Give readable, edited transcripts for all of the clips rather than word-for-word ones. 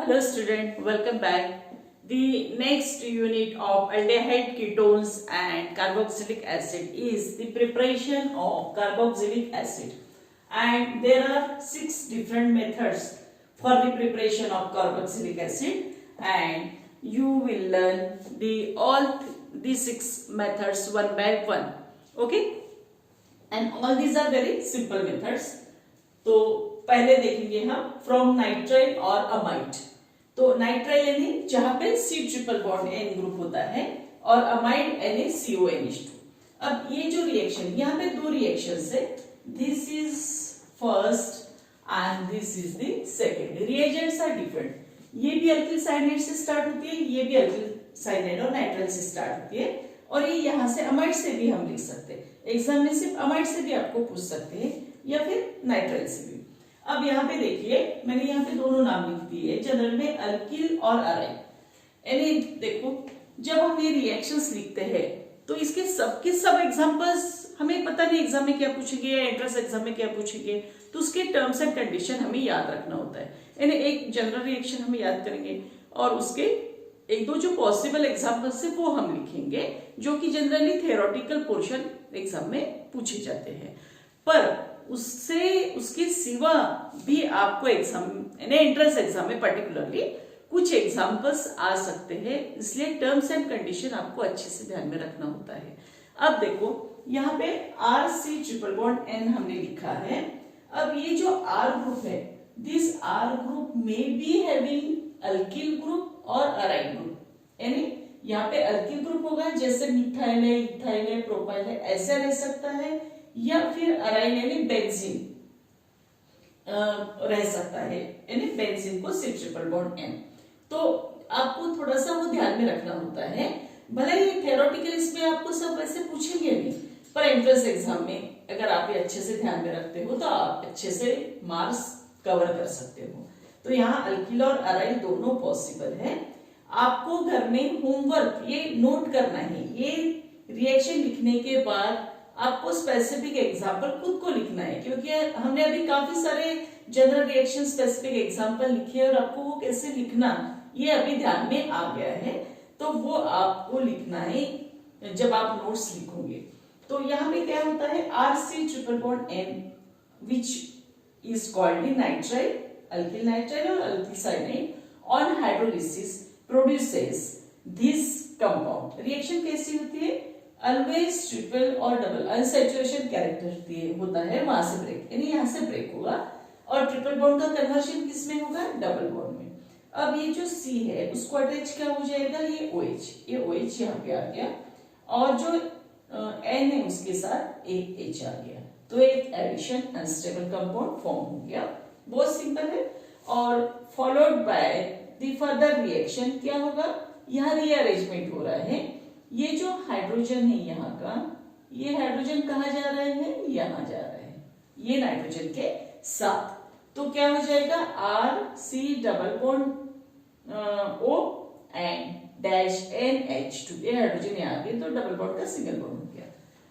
Hello student, welcome back. The next unit of aldehyde ketones and carboxylic acid is the preparation of carboxylic acid, and there are 6 different methods for the preparation of carboxylic acid, and you will learn all the 6 methods one by one. Okay, and all these are very simple methods. तो पहले देखेंगे हम from nitrile और amide. तो nitrile यानी जहां पे C triple bond N group होता है और अमाइड NaCONH2। अब ये जो रिएक्शन, यहाँ पे दो रिएक्शंस है, this is first and this is the second. Reagents are different, ये भी अल्किल साइनाइड से स्टार्ट होती है, ये भी अल्किल साइनाइड और नाइट्राइल से स्टार्ट होती है, और ये यहाँ से अमाइड से भी हम लिख सकते हैं। एग्जाम में सिर्फ अमाइड से भी आपको पूछ सकते हैं या फिर नाइट्राइल से भी। अब यहाँ पे देखिए, मैंने यहाँ पे दोनों नाम लिख दिए, जनरल में अल्किल और अराइल। यानी देखो, जब हम ये रिएक्शंस लिखते हैं तो इसके सब एग्जांपल्स हमें पता नहीं एग्जाम में क्या पूछेंगे या एंट्रेंस एग्जाम में क्या पूछेंगे, तो उसके टर्म्स एंड कंडीशन हमें याद रखना होता है। यानी एक जनरल रिएक्शन हम याद करेंगे और उसके एक दो जो पॉसिबल एग्जांपल्स है वो हम लिखेंगे, जो कि जनरली थ्योरेटिकल पोर्शन एग्जाम में पूछे जाते हैं। पर उसके सिवा भी आपको एग्जाम यानी एंट्रेंस एग्जाम में पर्टिकुलरली कुछ एग्जांपल्स आ सकते हैं, इसलिए टर्म्स एंड कंडीशन आपको अच्छे से ध्यान में रखना होता है। अब देखो, यहाँ पे RC ट्रिपल बॉन्ड N हमने लिखा है। अब ये जो R ग्रुप है, दिस R ग्रुप में बी हैविंग अल्किल ग्रुप और अराइल ग्रुप। यानी यहाँ पे अल्किल ग्रुप होगा, जैसे मिथाइल है, इथाइल है, प्रोपाइल है, ऐसा रह सकता है, या फिर अराइल यानी बेंजीन रह सकता है, यानी बेंजीन को सी ट्रिपल बॉन्ड N। तो आपको थोड़ा सा वो ध्यान में रखना होता है। भले ही थ्योरेटिकल इसमें आपको सब ऐसे पूछेंगे नहीं, पर एंट्रेंस एग्जाम में अगर आप ये अच्छे से ध्यान में रखते हो तो आप अच्छे से मार्क्स कवर कर सकते हो। तो यहाँ अल्किल और अराइल दोनों पॉसिबल है। आपको घर में होमवर्क ये नोट करना है, ये रिएक्शन लिखने के बाद आपको स्पेसिफिक एग्जांपल खुद को लिखना है, क्योंकि हमने अभी काफी सारे जनरल रिएक्शन स्पेसिफिक एग्जांपल लिखे और आपको वो कैसे लिखना ये अभी ध्यान में आ गया है, तो वो आपको लिखना है जब आप नोट्स लिखोगे। तो यहाँ पे क्या होता है, RC triple bond N which is called the nitrile, alkyl nitrile और alkyl cyanide on hydrolysis produces this compound. Reaction कैसी होती है, ऑलवेज ट्रिपल और डबल अनसैचुरेशन कैरेक्टर होता है, वहां से ब्रेक, यानी यहाँ से ब्रेक होगा, और ट्रिपल बॉन्ड का कन्वर्शन किसमें होगा, डबल बॉन्ड में। अब ये जो C है उसको अटैच क्या हो जाएगा, ये OH यहाँ पे आ गया, और जो N है उसके साथ एक H आ गया, तो एक एडिशन अनस्टेबल कंपाउंड फॉर्म हो गया। बहुत सिंपल है। और followed by the further reaction क्या होगा, यहाँ रीअरेंजमेंट हो रहा है। ये जो हाइड्रोजन है यहाँ का, ये हाइड्रोजन कहाँ जा रहा है, यहाँ जा रहा है, ये नाइट्रोजन के साथ, तो क्या हो जाएगा, RC double bond O and dash NH2, ये हाइड्रोजन यहाँ आ गया तो डबल बॉन्ड का सिंगल बॉन्ड हो गया।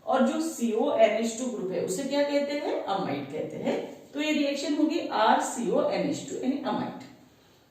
और जो CONH2 ग्रुप है उसे क्या कहते हैं, अमाइड कहते हैं। तो ये रिएक्शन होगी RCONH2 यानी amide.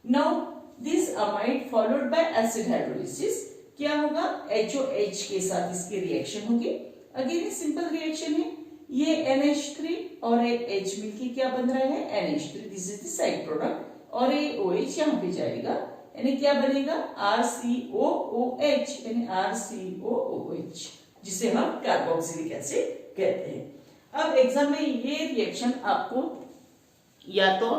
Now this amide followed by acid hydrolysis क्या होगा, HOH के साथ इसकी रिएक्शन होगी। अगेन सिंपल रिएक्शन है, ये NH3 और एक H मिलके क्या बन रहा है, NH3, this is the side product, और ये OH यहाँ पे जाएगा, यानी क्या बनेगा, RCOOH यानी RCOOH, जिसे हम कार्बोक्सिलिक एसिड कहते हैं। अब एग्जाम में ये रिएक्शन आपको या तो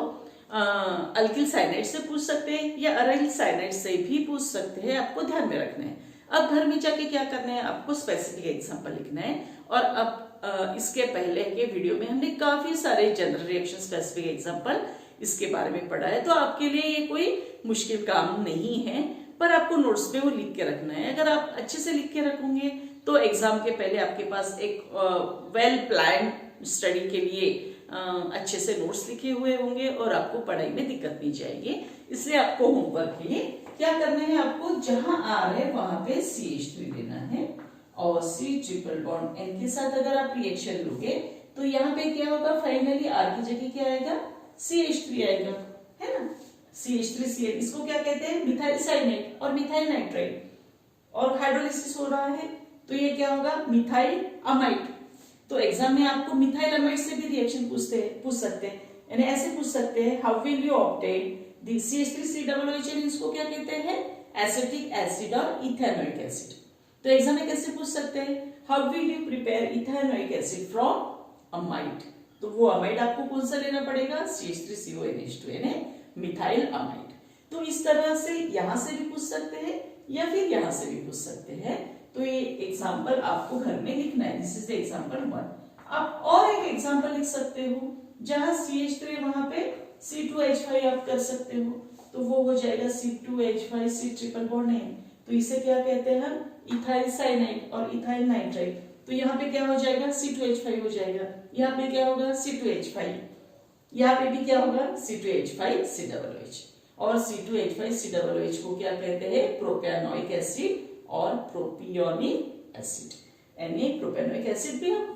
अल्किल साइनाइड से पूछ सकते हैं या अराइल साइनाइड से भी पूछ सकते हैं, आपको ध्यान में रखना है। अब घर में जाके क्या करना है, आपको स्पेसिफिक एग्जांपल लिखना है। और अब इसके पहले के वीडियो में हमने काफी सारे जनरल रिएक्शन स्पेसिफिक एग्जांपल इसके बारे में पढ़ा है, तो आपके लिए ये कोई मुश्किल काम नहीं है, पर आपको नोट्स पे वो लिख के रखना है। अगर आप अच्छे से लिख के रखोगे तो एग्जाम के पहले आपके पास एक वेल प्लान स्टडी के लिए अच्छे से नोट्स लिखे हुए होंगे और आपको पढ़ाई में दिक्कत नहीं जाएगी। इसलिए आपको होमवर्क के लिए क्या करना है, आपको जहां R है वहां पे CH3 लेना है, और C ट्रिपल बॉन्ड N के साथ अगर आप रिएक्शन लोगे तो यहाँ पे क्या होगा, फाइनली R की जगह क्या आएगा, CH3 आएगा, है ना। CH3Cl, इसको क्या कहते हैं, मिथाइल साइनेट और मिथाइल नाइट्राइट, और हाइड्रोलिसिस हो रहा है तो ये क्या होगा, मिथाइल अमाइड। तो एग्जाम में आपको मिथाइल अमाइड से भी रिएक्शन पूछ सकते हैं, यानी ऐसे पूछ सकते हैं, how will you obtain the CH3COOH, इसको क्या कहते हैं, एसिटिक एसिड और इथेनोइक एसिड। तो एग्जाम में कैसे पूछ सकते हैं, how will you prepare ethanoic acid from amide, तो वो अमाइड आपको कौन सा लेना पड़ेगा, CH3CONH2 यानी मिथाइल अमाइड। तो इस तरह से यहां से भी पूछ सकते हैं या फिर यहां से भी पूछ सकते हैं। तो ये एग्जाम्पल आपको घर में लिखना है, दिस इज द एग्जाम्पल 1। आप और एक एग्जाम्पल लिख सकते हो, जहां CH3 वहां पे C2H5 आप कर सकते हो, तो वो हो जाएगा C2H5 C ट्रिपल बॉन्ड है, तो इसे क्या कहते हैं हम, इथाइल साइनाइड और इथाइल नाइट्राइट। तो यहाँ पे क्या हो जाएगा, C2H5 हो जाएगा, यहाँ पे क्या होगा, C2H5, यहाँ पे भी क्या होगा, C2H5COOH, और C2H5COOH को क्या कहते हैं, प्रोपियोनिक एसिड और प्रोपियोनिक एसिड, यानी प्रोपियोनिक एसिड भी हम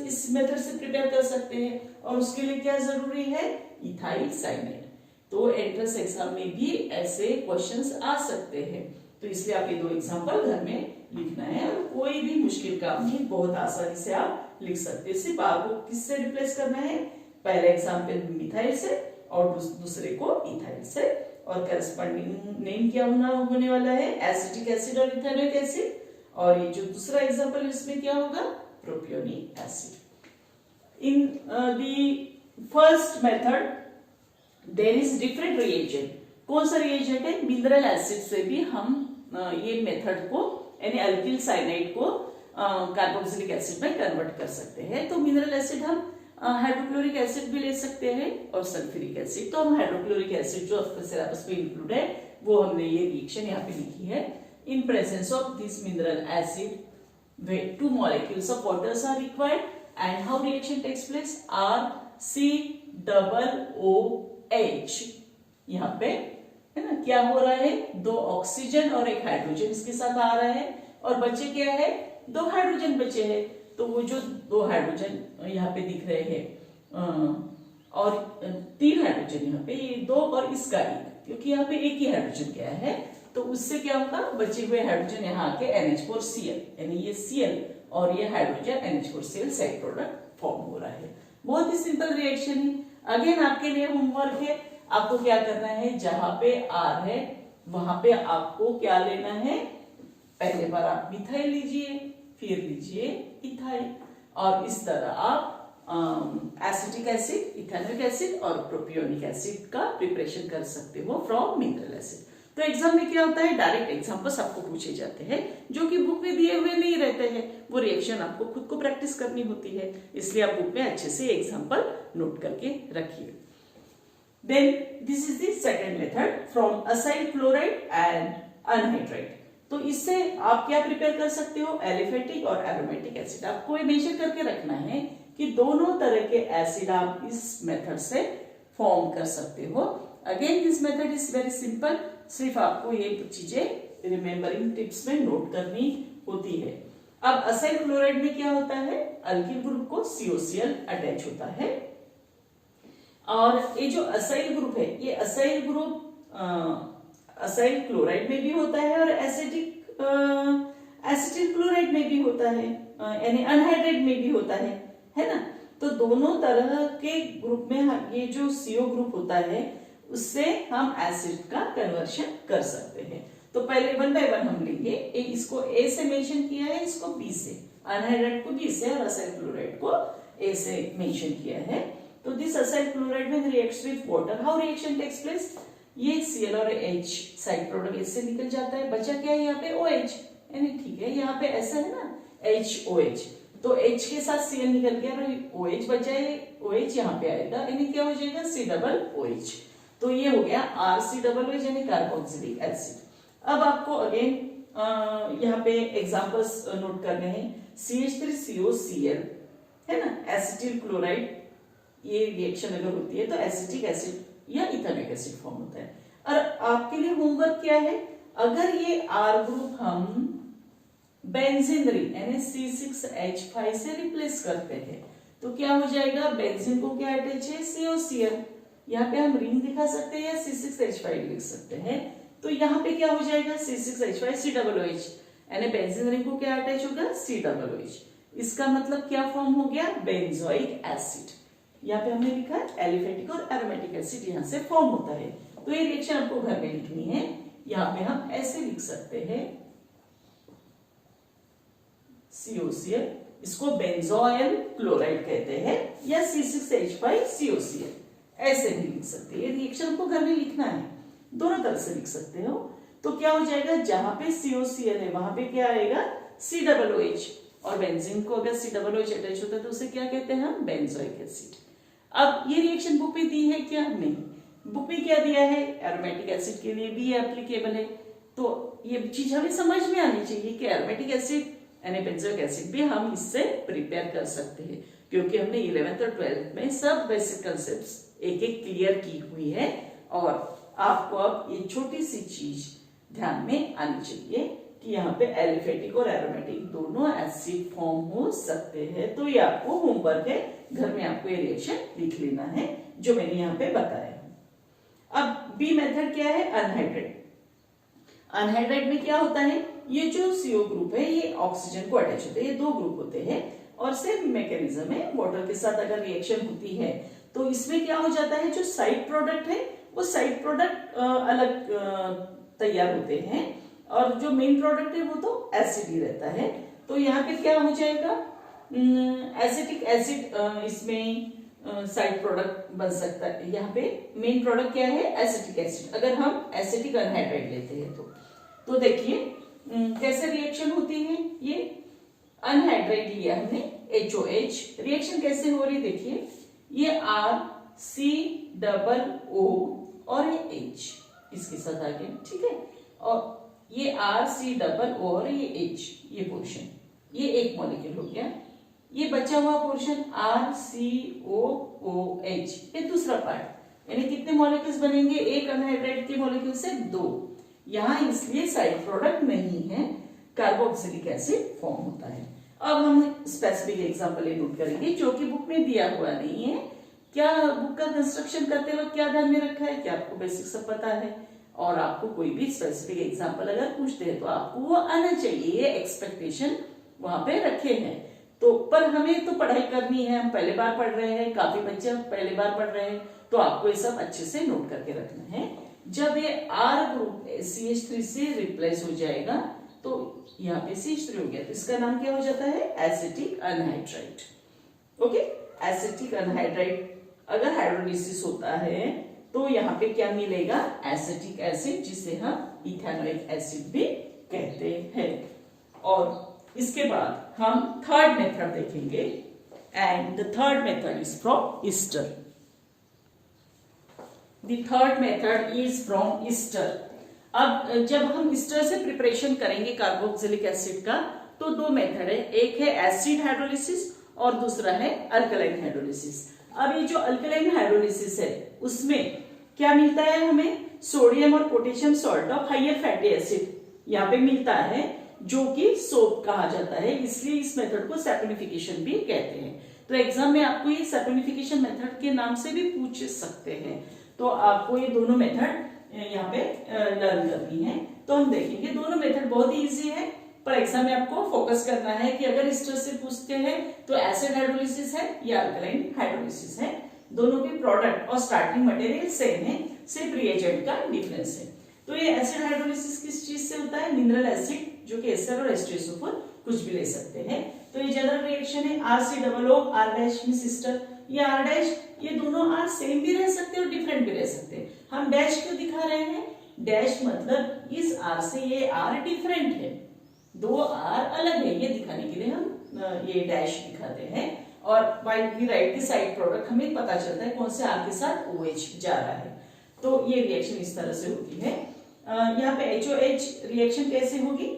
इस मेथड से प्रिपेयर कर सकते हैं, और उसके लिए क्या जरूरी है, इथाइल साइनाइड। तो एंट्रेंस एग्जाम में भी ऐसे क्वेश्चंस आ सकते हैं, तो इसलिए आप ये दो एग्जांपल घर में लिखना है, और कोई भी मुश्किल काम नहीं, बहुत आसानी से आप लिख सकते हैं। सिर्फ आपको किससे रिप्लेस करना है, पहले एग्जाम्पल मिथाइल से और दूसरे को इथाइल से, और करस्पॉन्डिंग नेम क्या होने वाला है, एसिटिक एसिड और इथेनोइक एसिड, और ये जो दूसरा एग्जाम्पल इसमें क्या होगा, propionic acid. In the first method there is different reagent, कौन सा रिएजेंट है, मिनरल एसिड से भी हम ये मेथड को, यानी अल्किल साइनाइड को कार्बोक्सिलिक एसिड में कन्वर्ट कर सकते हैं। तो मिनरल एसिड हम हाइड्रोक्लोरिक एसिड भी ले सकते हैं, और सल्फ्यूरिक एसिड, तो हम हाइड्रोक्लोरिक एसिड जो सिलेबस में इंक्लूड है, वो हमने ये रिएक्शन यहाँ पे लिखी है। In presence of this mineral acid 2 molecules of waters are required, and how reaction takes place, RCOOH, यहाँ पे है ना, क्या हो रहा है, 2 ऑक्सीजन और 1 हाइड्रोजन इसके साथ आ रहा है, और बचे क्या है, 2 हाइड्रोजन बचे हैं। तो वो जो 2 हाइड्रोजन यहाँ पे दिख रहे हैं, और 3 हाइड्रोजन यहाँ पे, ये 2 और इसका 1, क्योंकि यहाँ पे एक ही हाइड्रोजन क्या है, तो उससे क्या होगा, बचे हुए हाइड्रोजन यहाँ आके NH4Cl, यानी ये Cl और ये hydrogen NH4Cl side product form हो रहा है। बहुत ही सिंपल रिएक्शन है। अगेन आपके लिए होमवर्क है, आपको क्या करना है, जहां पे R है वहां पे आपको क्या लेना है, पहले बार आप मिथाइल लीजिए, फिर लीजिए इथाइल, और इस तरह आप एसिटिक एसिड, इथेनोइक एसिड और प्रोपियोनिक एसिड का प्रिपरेशन कर सकते हो फ्रॉम मिनरल एसिड। तो एग्जाम में क्या होता है, डायरेक्ट एग्जांपल्स आपको पूछे जाते हैं, जो कि बुक में दिए हुए नहीं रहते हैं, वो रिएक्शन आपको खुद को प्रैक्टिस करनी होती है, इसलिए आप बुक में अच्छे से एग्जांपल नोट करके रखिए। Then this is the second method from acyl chloride and anhydride. तो इससे आप क्या प्रिपेयर कर सकते हो, एलिफेटिक और एरोमेटिक एसिड। आपको ये मेजर करके रखना है कि दोनों तरह के एसिड आप इस मेथड से फॉर्म कर सकते हो। Again this method is very simple, सिर्फ आपको ये चीजें रिमेम्बरिंग टिप्स में नोट करनी होती है। अब असाइल क्लोराइड में क्या होता है, अल्किल ग्रुप को COCl अटैच होता है, और ये जो असाइल ग्रुप है, ये असाइल ग्रुप असाइल क्लोराइड में भी होता है और एसिटिल क्लोराइड में भी होता है, यानी अनहाइड्रेट में भी होता है ना। तो दोनों तरह के ग्रुप में ये जो CO ग्रुप होता है, उससे हम एसिड का कन्वर्शन कर सकते हैं। तो पहले 1 बाय 1 हम लेंगे। इसको A से मेंशन किया है, इसको B से, अनहाइड्रेट को B से और असाइल क्लोराइड को A से मेंशन किया है। तो दिस असाइल क्लोराइड में reacts with water, how reaction takes place, ये Cl और H साइड प्रोडक्ट इससे निकल जाता है, बचा क्या है यहाँ पे OH, यानी ठीक है, यहाँ पे ऐसा है ना HOH, तो H के साथ Cl निकल गया और OH बचा है, OH यहाँ पे आएगा, यानी क्या हो जाएगा C+OH। तो ये हो गया RCOOH यानी कार्बोक्सिलिक एसिड। अब आपको अगेन यहाँ पे एग्जांपल्स नोट करने हैं। CH3COCl है ना, एसिटिल क्लोराइड, ये रिएक्शन अगर होती है तो एसिटिक एसिड या इथेनोइक एसिड फॉर्म होता है। और आपके लिए होमवर्क क्या है, अगर ये R ग्रुप हम बेंजीन रिंग यानी C6H5 से रिप्लेस करते हैं तो क्या हो जाएगा, बेंजीन को क्या अटैच है, COCl, यहाँ पे हम रिंग दिखा सकते हैं या C6H5 लिख सकते हैं। तो यहाँ पे क्या हो जाएगा C6H5 COOH, यानी बेंजीन रिंग को क्या अटैच होगा COOH। इसका मतलब क्या फॉर्म हो गया बेंजोइक एसिड। यहाँ पे हमने लिखा एलिफेटिक और एरोमेटिक एसिड यहाँ से फॉर्म होता है। तो ये रिएक्शन आपको घर में लिखनी है। यहाँ पे हम ऐसे लिख सकते हैं COCl, इसको बेंजोइल क्लोराइड कहते हैं, या C6H5COCl, ऐसे भी लिख सकते हैं। ये रिएक्शन को घर में लिखना है, दोनों तरह से लिख सकते हो। तो क्या हो जाएगा, जहां पे COCl है वहां पे क्या आएगा COOH, और बेंजीन को अगर COOH अटैच होता है तो उसे क्या कहते हैं हम बेंजोइक एसिड। अब ये रिएक्शन बुक में दी है क्या, नहीं, बुक में क्या दिया है एरोमेटिक एसिड के लिए भी एप्लीकेबल है। तो ये चीज हमें समझ में आनी चाहिए कि एरोमेटिक एसिड यानी बेंजोइक एसिड भी हम इससे प्रिपेयर कर सकते हैं, क्योंकि हमने 11th और 12th में सब बेसिक कंसेप्ट्स एक एक क्लियर की हुई है। और आपको अब ये छोटी सी चीज ध्यान में आनी चाहिए कि यहाँ पे एलिफेटिक और एरोमेटिक दोनों एसिड फॉर्म हो सकते हैं। तो ये आपको होमवर्क है, घर में आपको ये रिएक्शन लिख लेना है जो मैंने यहाँ पे बताया। अब बी मेथड क्या है, अनहाइड्रेट। अनहाइड्रेट में क्या होता है, ये जो CO ग्रुप है ये ऑक्सीजन को अटैच होते हैं, ये दो ग्रुप होते हैं और सेम मैकेनिज्म है। वाटर के साथ अगर रिएक्शन होती है तो इसमें क्या हो जाता है, जो साइड प्रोडक्ट है वो साइड प्रोडक्ट अलग तैयार होते हैं और जो मेन प्रोडक्ट है वो तो एसिड ही रहता है। तो यहाँ पे क्या हो जाएगा, एसिटिक एसिड इसमें साइड प्रोडक्ट बन सकता है। यहाँ पे मेन प्रोडक्ट क्या है एसिटिक एसिड, अगर हम एसिटिक अनहाइड्रेट लेते हैं तो देखिए कैसे रिएक्शन होती है। ये अनहाइड्रेट लिया हमने HOH, रिएक्शन कैसे हो रही है देखिए, ये RCOO और ये H इसके साथ आगे, ठीक है, और ये RCOO और ये H, ये पोर्शन, ये एक मॉलिक्यूल हो गया। ये बचा हुआ पोर्शन RCOOH, ये दूसरा पार्ट, यानी कितने मॉलिक्यूल्स बनेंगे, एक अनहाइड्रेट के मॉलिक्यूल से दो। यहाँ इसलिए साइड प्रोडक्ट नहीं है, कार्बोक्सिलिक एसिड फॉर्म होता है। अब हम स्पेसिफिक एग्जांपल नोट करेंगे जो कि बुक में दिया हुआ नहीं है। क्या बुक का कंस्ट्रक्शन करते वक्त क्या ध्यान में रखा है कि आपको बेसिक सब पता है, और आपको कोई भी स्पेसिफिक एग्जांपल अगर पूछते हैं तो आपको वो आना चाहिए, ये एक्सपेक्टेशन वहां पे रखे हैं। तो पर हमें तो पढ़ाई करनी है, हम पहले बार पढ़ रहे हैं, काफी बच्चे पहले बार पढ़ रहे हैं, तो आपको ये सब अच्छे से नोट करके रखना है। जब ये R ग्रुप CH3 से रिप्लेस हो जाएगा तो यहाँ पे CH3 हो गया, तो इसका नाम क्या हो जाता है acetic anhydride. Okay, acetic anhydride अगर हाइड्रोलिसिस होता है तो यहाँ पे क्या मिलेगा एसिटिक एसिड, जिसे हम इथेनोइक एसिड भी कहते हैं। और इसके बाद हम थर्ड मेथड देखेंगे, and the third method is from Easter. The third method is from Easter. अब जब हम ईस्टर से प्रिपरेशन करेंगे कार्बोक्सिलिक एसिड का तो दो मेथड है, एक है एसिड हाइड्रोलिसिस और दूसरा है अल्कलाइन हाइड्रोलिसिस। अब ये जो अल्कलाइन हाइड्रोलिसिस है उसमें क्या मिलता है हमें, सोडियम और potassium salt of higher fatty acid यहाँ पे मिलता है, जो कि सोप कहा जाता है, इसलिए इस मेथड को सैपोनिफिकेशन भी कहते हैं। तो एग्जाम में आपको ये सैपोनिफिकेशन मेथड के नाम से भी पूछ सकते हैं, तो आपको ये दोनों मेथड यहाँ पे लर्न करनी है। तो हम देखेंगे दोनों मेथड बहुत ही इजी है, पर एग्जाम में आपको फोकस करना है कि अगर इस तरह से पूछते हैं तो एसिड हाइड्रोलिसिस है या अल्कलाइन हाइड्रोलिसिस है, दोनों के प्रोडक्ट और स्टार्टिंग मटेरियल सेम है, सिर्फ रिएजेंट का डिफरेंस है। तो ये एसिड हाइड्रोलिसिस किस चीज से होता है, मिनरल एसिड जो कि एस्टर और H2SO4 कुछ भी ले सकते हैं। तो ये जनरल रिएक्शन है RCOO R' में सिस्टर, ये R' ये दोनों R सेम भी रह सकते हैं और डिफरेंट भी रह सकते हैं। हम डैश क्यों दिखा रहे हैं, डैश मतलब इस R से ये R डिफरेंट है, दो R अलग है, ये दिखाने के लिए हम ये डैश दिखाते हैं। और while we write the side product, हमें पता चलता है कौन से R के साथ OH जा रहा है। तो ये रिएक्शन इस तरह से होती है। यहाँ पे HOH रिएक्शन कैसे होगी,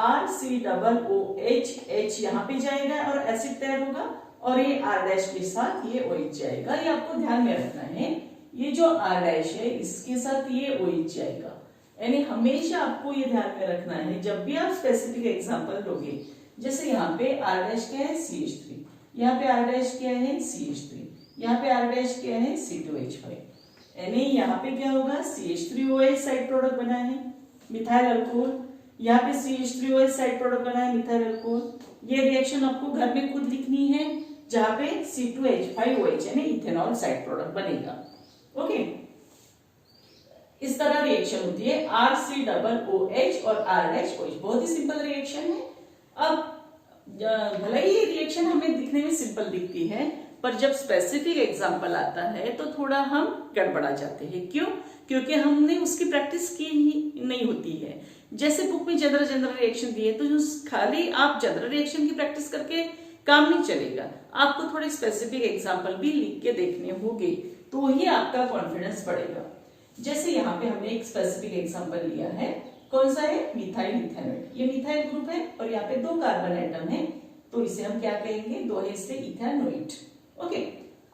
RCOOH, H यहाँ पे जाएगा और एसिड तैयार होगा, और ये R' के साथ ये OH जाएगा। ये आपको ध्यान में रखना है, ये जो R' है इसके साथ ये OH जाएगा, यानी हमेशा आपको ये ध्यान में रखना है जब भी आप स्पेसिफिक एग्जांपल लोगे। जैसे यहाँ पे R' क्या है CH3, यहाँ पे R' क्या है CH3, यहाँ पे R' क्या है C2H5। Na यहाँ पे क्या होगा, CH3OH साइड प्रोडक्ट बना है मिथाइल अल्कोहल, यहाँ पे CH3OH साइड प्रोडक्ट बना है मिथाइल अल्कोहल। ये रिएक्शन आपको घर में खुद लिखनी है, जहां पे C2H5OH यानी इथेनॉल साइड प्रोडक्ट बनेगा। ओके, इस तरह रिएक्शन होती है RCOOH और R-OH। बहुत ही सिंपल रिएक्शन है। अब भले ही ये रिएक्शन हमें दिखने में सिंपल दिखती है, पर जब स्पेसिफिक एग्जांपल आता है तो थोड़ा हम गड़बड़ा जाते हैं। क्यों? क्योंकि हमने उसकी प्रैक्टिस की ही नहीं होती है। जैसे बुक में जनरल रिएक्शन दिए, तो खाली आप जनरल रिएक्शन की प्रैक्टिस करके काम नहीं चलेगा, आपको थोड़े स्पेसिफिक एग्जांपल भी लिख के देखने होंगे, तो ही आपका कॉन्फिडेंस बढ़ेगा। जैसे यहाँ पे हमने एक स्पेसिफिक एग्जांपल लिया है, कौन सा है, मिथाइल इथेनॉइड। ये मिथाइल ग्रुप है और यहाँ पे 2 कार्बन एटम है, तो इसे हम क्या कहेंगे, 2 है इससे इथेनॉइड। ओके,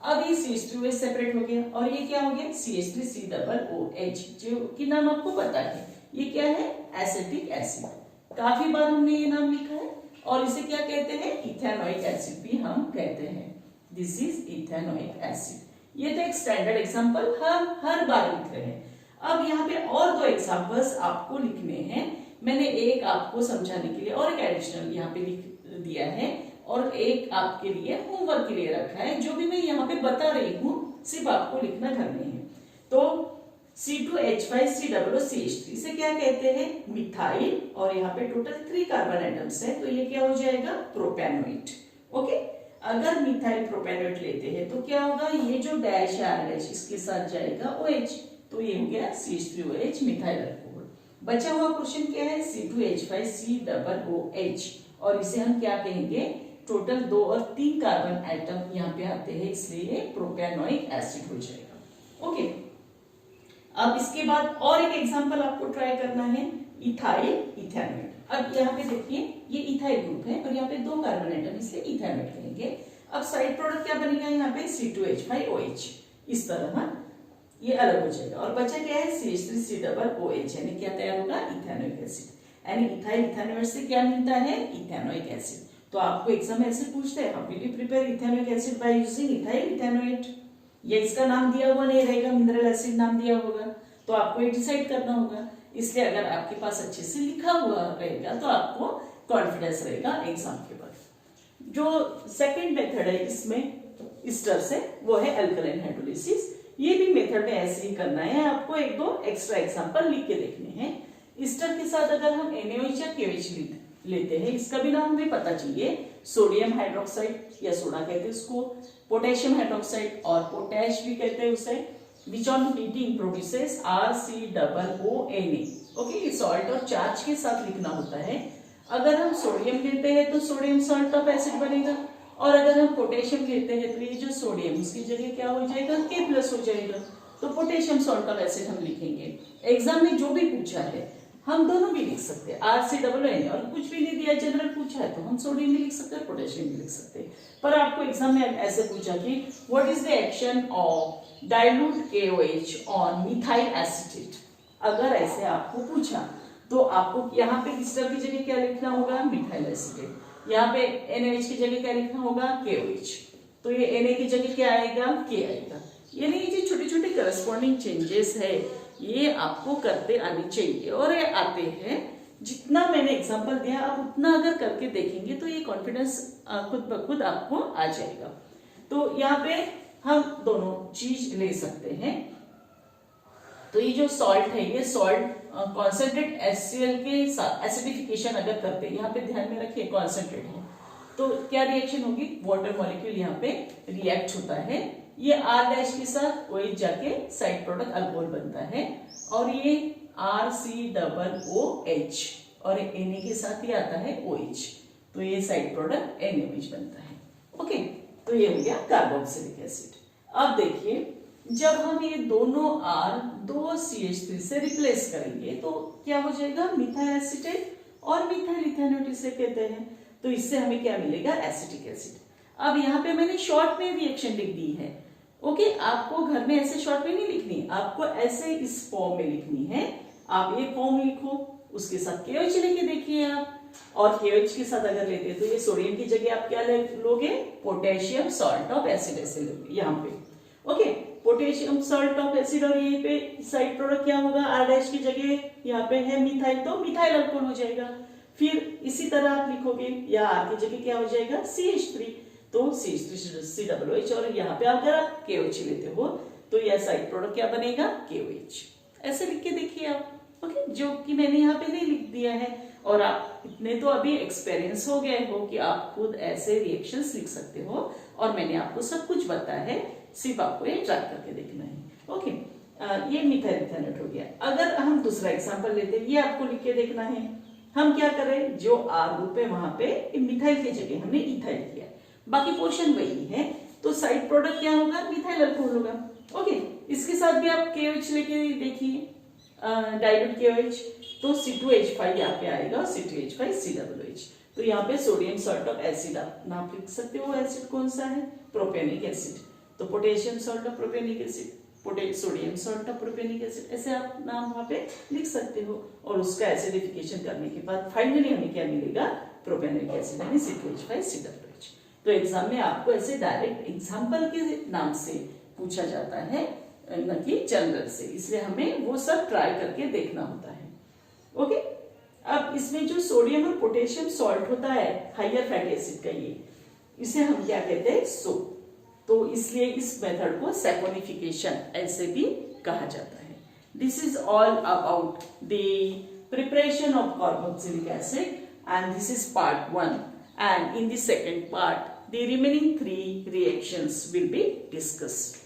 अब ये CH3OH सेपरेट हो गया और ये क्या हो गया, CH3COOH, जो कि नाम आपको पता है, ये क्या है, एसिटिक एसिड। काफी बार हमने ये नाम लिखा है और इसे क्या कहते हैं, इथेनोइक एसिड भी हम कहते हैं। This is ethanoic acid. ये तो एक स्टैंडर्ड एग्जांपल हम हर बार लिख रहे हैं। अब यहाँ पे और 2 एग्जांपल्स आपको लिखने हैं। मैंने एक आपको समझाने के लिए और एक एडिशनल यहाँ पे लिख दिया है और एक आपके लिए होमवर्क के लिए रखा है। जो भी मैं यहाँ पे बता रही हूँ सिर्फ आपको लिखना घर में है। तो C2H5COOCH3 इसे क्या कहते हैं, मिथाइल, और यहाँ पे टोटल 3 कार्बन एटम्स है, तो ये क्या हो जाएगा, प्रोपेनोइट। ओके, अगर मिथाइल प्रोपेनोइट लेते हैं तो क्या होगा, ये जो डैश है RH इसके साथ जाएगा OH, तो ये हो गया CH3OH मिथाइल अल्कोहल। बचा हुआ क्वेश्चन क्या है, C2H5COOH, और इसे हम क्या कहेंगे, टोटल 2 और 3 कार्बन एटम यहाँ पे आते हैं, इसलिए प्रोपेनोइक एसिड हो जाएगा। ओके, अब इसके बाद और एक एग्जांपल आपको ट्राई करना है, इथाइल इथेनॉइड। अब यहाँ पे देखिए ये इथाइल ग्रुप है और यहाँ पे 2 कार्बन एटम, इसलिए इथेनॉइड कहेंगे। अब साइड प्रोडक्ट क्या बनेगा, यहाँ पे C2H5OH, इस तरह ये अलग हो जाएगा और बचा क्या है, CH3COOH, यानी क्या तैयार होगा, इथेनोइक एसिड। यानी इथाइल इथेनॉइड से क्या मिलता है, इथेनोइक एसिड। तो आपको एग्जाम में ऐसे पूछते हैं, how will you prepare ethanoic acid by using ethyl ethanoid. ये इसका नाम दिया हुआ नहीं रहेगा, मिनरल एसिड नाम दिया होगा, तो आपको ये डिसाइड करना होगा। इसलिए अगर आपके पास अच्छे से लिखा हुआ रहेगा तो आपको कॉन्फिडेंस रहेगा एग्जाम के बाद। जो सेकंड मेथड है इसमें स्टर से, वो है अल्कलाइन हाइड्रोलिसिस। ये भी मेथड में ऐसे ही करना है, आपको 1-2 एक्स्ट्रा एग्जांपल लिख के देखने हैं। स्टर के साथ अगर हम NaOH या KOH लेते हैं, इसका भी नाम हमें पता चाहिए, सोडियम हाइड्रोक्साइड या सोडा कहते हैं उसको, पोटेशियम हाइड्रोक्साइड और पोटैश भी कहते हैं उसे, which on heating produces RCOONA। Okay, ये सॉल्ट और चार्ज के साथ लिखना होता है। अगर हम सोडियम लेते हैं तो सोडियम सॉल्ट ऑफ एसिड बनेगा, और अगर हम पोटेशियम लेते हैं तो ये जो सोडियम उसकी जगह क्या हो जाएगा, K+ हो जाएगा, तो पोटेशियम सॉल्ट ऑफ एसिड हम लिखेंगे। एग्जाम में जो भी पूछा है हम दोनों भी लिख सकते हैं, RCOONA, और कुछ भी नहीं दिया जनरल पूछा है तो हम सोडियम भी लिख सकते हैं, पोटेशियम भी लिख सकते हैं। पर आपको एग्जाम में ऐसे पूछा कि what is the action of dilute KOH on methyl acetate, अगर ऐसे आपको पूछा तो आपको यहाँ पे स्टर की जगह क्या लिखना होगा, मिथाइल एसिटेट, यहाँ पे NaOH की जगह क्या लिखना होगा, KOH, तो ये Na की जगह क्या आएगा, K आएगा। यानी ये जो छोटे छोटे करस्पॉन्डिंग चेंजेस है ये आपको करते आने चाहिए, और ये आते हैं। जितना मैंने एग्जांपल दिया आप उतना अगर करके देखेंगे तो ये कॉन्फिडेंस खुद ब खुद आपको आ जाएगा। तो यहाँ पे हम दोनों चीज ले सकते हैं। तो ये जो सॉल्ट है, ये सॉल्ट कॉन्सेंट्रेट HCl के साथ एसिडिफिकेशन अगर करते हैं, यहाँ पे ध्यान में रखिए कॉन्सेंट्रेट है, तो क्या रिएक्शन होगी, वाटर मॉलिक्यूल यहाँ पे रिएक्ट होता है, ये R- के साथ OH जाके साइड प्रोडक्ट अल्कोहल बनता है, और ये RCOOH और Na के साथ ये आता है OH, तो ये साइड प्रोडक्ट NaOH बनता है। ओके, तो ये हो गया कार्बोक्सिलिक एसिड। अब देखिए जब हम ये दोनों R 2 CH3 से रिप्लेस करेंगे तो क्या हो जाएगा, मिथाइल एसिटेट और मिथाइल इथेनॉइड इसे कहते हैं, तो इससे हमें क्या मिलेगा, एसिटिक एसिड। अब यहाँ पे मैंने शॉर्ट में रिएक्शन लिख दी है। ओके, आपको घर में ऐसे शॉर्ट में नहीं लिखनी, आपको ऐसे इस फॉर्म में लिखनी है। आप ये फॉर्म लिखो, उसके साथ KOH लेके देखिए आप, और KOH के साथ अगर लेते हैं तो ये सोडियम की जगह आप क्या लोगे, पोटेशियम सॉल्ट ऑफ एसिड ऐसे लोगे यहाँ पे। Okay, potassium salt of acid, और यहीं पे साइड प्रोडक्ट क्या होगा, R डैश की जगह यहाँ पे है मिथाइल, तो मिथाइल अल्कोहल हो जाएगा। फिर इसी तरह आप लिखोगे, या R की जगह क्या हो जाएगा, CH3, तो CH3COOH, और यहाँ पे अगर आप KOH लेते हो तो यह साइड प्रोडक्ट क्या बनेगा, KOH। ऐसे लिख के देखिए आप, ओके, जो कि मैंने यहाँ पे नहीं लिख दिया है। और आप इतने तो अभी एक्सपीरियंस हो गए हो कि आप खुद ऐसे रिएक्शंस लिख सकते हो, और मैंने आपको सब कुछ बताया है, सिर्फ आपको ये ट्राई करके देखना है। ओके, ये मिथाइल इथेनॉल हो गया। अगर हम दूसरा एग्जांपल लेते हैं, ये आपको लिख के देखना है। हम क्या करें, जो R ग्रुप है वहां पे मिथाइल की जगह हमने इथाइल किया, बाकी पोर्शन वही है, तो साइड प्रोडक्ट क्या होगा, मिथाइल अल्कोहल होगा। ओके, इसके साथ भी आप KOH लेके देखिए, डाइल्यूट KOH, तो C2H5 यहाँ पे आएगा, C2H5COOH। तो यहाँ पे सोडियम सॉल्ट ऑफ एसिड आप नाम लिख सकते हो, एसिड कौन सा है, प्रोपेनिक एसिड, तो potassium salt of propanoic acid, sodium salt of propanoic acid, ऐसे आप नाम वहां पे लिख सकते हो। और उसका एसिडिफिकेशन करने के बाद फाइनली हमें क्या मिलेगा, प्रोपेनिक एसिड यानी C2H5COOH। तो एग्जाम में आपको ऐसे डायरेक्ट एग्जाम्पल के नाम से पूछा जाता है, न कि जनरल से, इसलिए हमें वो सब ट्राई करके देखना होता है। ओके, अब इसमें जो सोडियम और पोटेशियम सॉल्ट होता है हाइयर फैटी एसिड का, ये इसे हम क्या कहते हैं, सोप। तो इसलिए इस मेथड को सैपोनिफिकेशन ऐसे भी कहा जाता है। This is all about the preparation of carboxylic acid, and this is part 1, and in the second part the remaining 3 reactions will be discussed.